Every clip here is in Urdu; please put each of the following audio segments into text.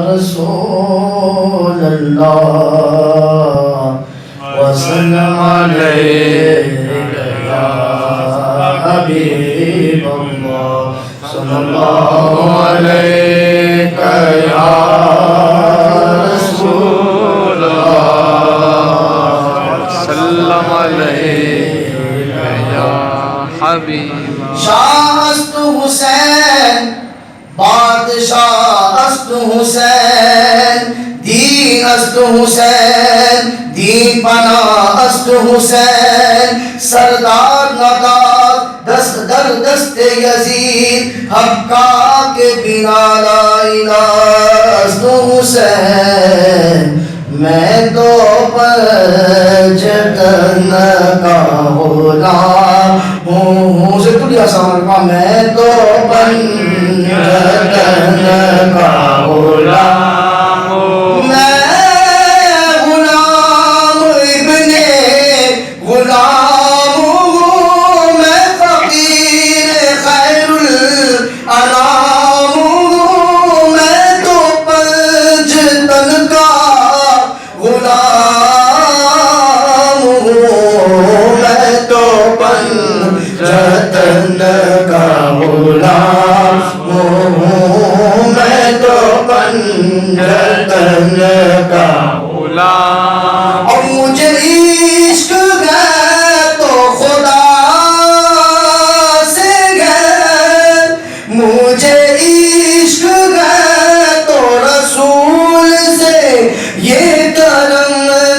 رسول اللہ وسلم علیک یا حبیب اللہ صلی اللہ علیک یا رسول اللہ وسلم علیک یا حبیب شاہ است حسین بادشاہ است حسین دین است حسین دین پناہ است حسین سردار ندار دست در دست یزید حقا کے بنا لا الہ است حسین میں تو پنجتن کا غلام ہوں سے تو لیا سامر میں تو پنجتن کا غلام میں غلام ابن غلام ہوں میں فقیر خیر الانام ہوں میں تو پنجتن کا غلام ہوں میں تو پنجتن کا غلام ہوں میں تو پنجتن کا غلام اور مجھے عشق ہے تو خدا سے ہے مجھے عشق ہے تو رسول سے یہ کرم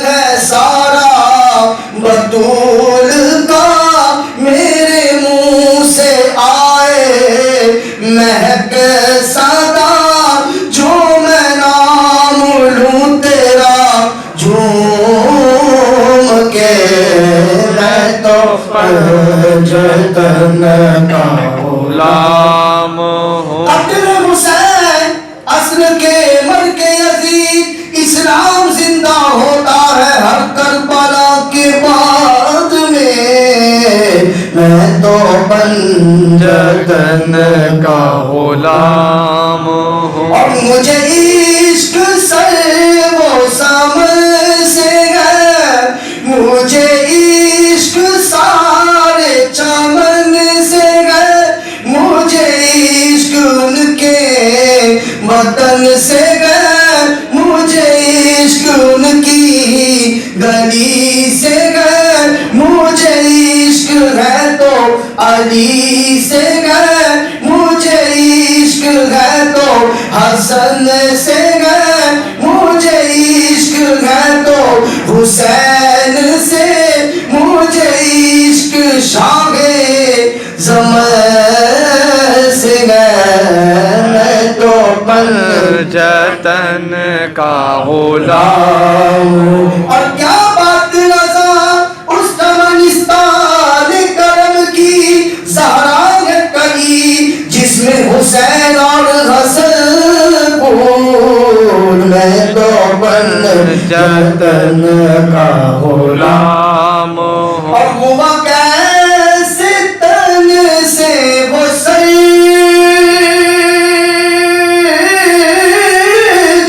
ہے سارا بطول کا میرے منہ سے آئے مہک صدا جو میں نام لوں تیرا جھوم کے میں تو پنجتن کا غلام ہوں قتل حسین اصل کے مر کے یزید اسلام زندہ ہوتا ہے ہر کربلا کے بعد میں تو پنجتن کا غلام ہوں اور مجھے عشق سے وہ سمجھ سے ہے مجھے عشق سارے چمن سے ہے مجھے عشق ان کے وطن سے ہے مجھے عشق ان کی گلی سے ہے مجھے عشق ہے تو علی سے ہے مجھے عشق ہے تو حسن سے ہے مجھے عشق ہے تو حسین سے مجھے عشق شاہ زمان سے ہے میں تو پنجتن کا غلام اور کیا بات رضا اس تمنستان کرم کی زہرا ہے کلی جس میں حسین اور حسن پھول میں تو پنجتن کا غلام اور ہوا کیسے تن سے وہ سر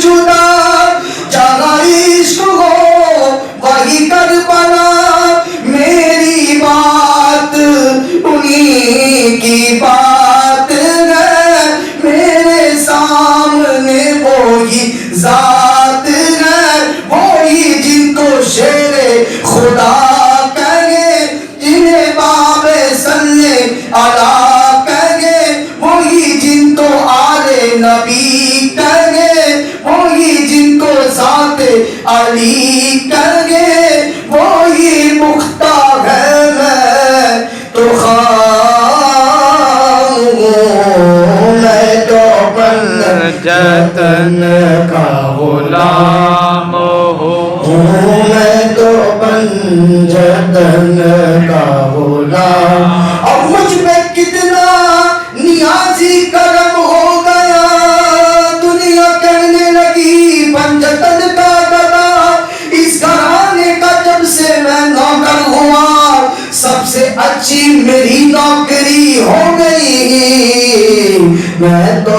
جدا جہاں عشق ہو وہی کربلا میری بات انہی کی بات ہے میرے سامنے وہی ذات ہے وہی جن کو شیر خدا کہے جنہیں باب صلی اللہ کہے وہی جن کو آل نبی کہے وہی جن کو ذات علی کہے وہی مختار ہے میں تو خام ہوں میں تو پنجتن کا غلام ہوں میں تو پنجتن کا غلام اور مجھ پہ کتنا نیازی کرم ہو گیا دنیا کہنے لگی پنجتن کا گدا اس گھرانے کا جب سے میں نوکر ہوا سب سے اچھی میری نوکری ہو گئی میں تو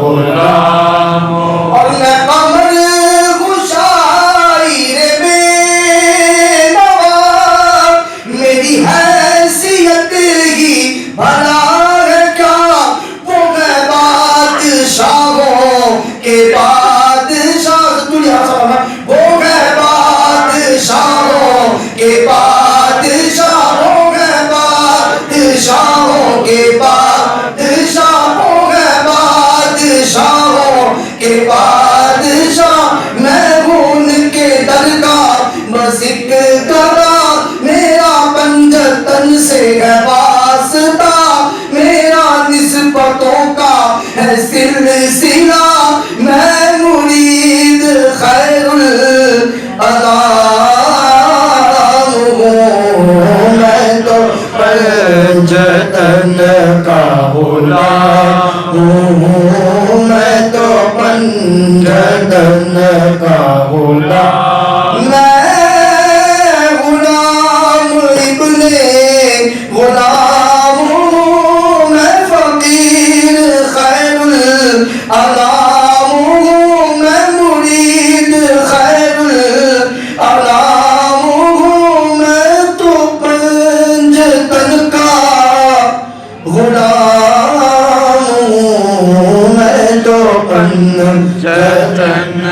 غلام اور میں قمر گشائی رے بے نوا میری حیثیت ہی بھلا ہے کیا وہ میں بادشاہوں کے بادشاہ دنیا سلام وہ میں بادشاہوں کے بادشاہوں میں بادشاہوں کے بادشاہوں میں بادشاہوں کے بادشاہ میں ہوں ان کے در کا بس ایک گواہ میرا پنجتن سے ہے واسطہ میرا نسبتوں کا ہے سلسلہ میں مرید خیر الانام ہوں میں تو پنجتن کا غلام ہوں میں تو پنجتن کا غلام میں غلام ابن غلام ہوں میں فقیر خیر الانام ہوں میں مرید خیر الانام ہوں میں تو پنجتن کا غلام ہوں میں تو پنجتن